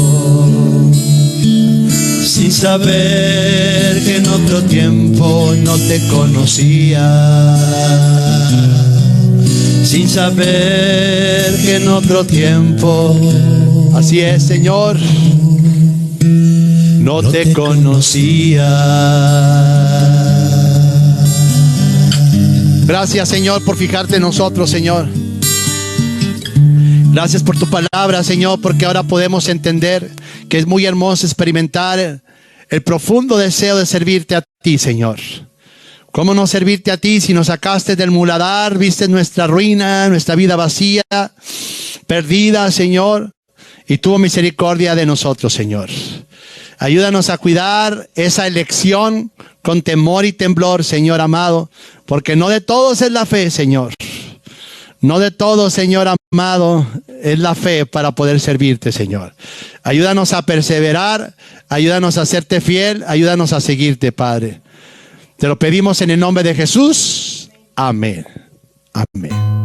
sin saber que en otro tiempo no te conocía, sin saber que en otro tiempo,
así es, Señor,
no te conocía.
Gracias, Señor, por fijarte en nosotros, Señor. Gracias por tu palabra, Señor, porque ahora podemos entender que es muy hermoso experimentar el profundo deseo de servirte a ti, Señor. ¿Cómo no servirte a ti si nos sacaste del muladar, viste nuestra ruina, nuestra vida vacía, perdida, Señor, y tuvo misericordia de nosotros, Señor? Ayúdanos a cuidar esa elección con temor y temblor, Señor amado, porque no de todos es la fe, Señor. No de todos, Señor amado, es la fe para poder servirte, Señor. Ayúdanos a perseverar, ayúdanos a serte fiel, ayúdanos a seguirte, Padre. Te lo pedimos en el nombre de Jesús. Amén. Amén.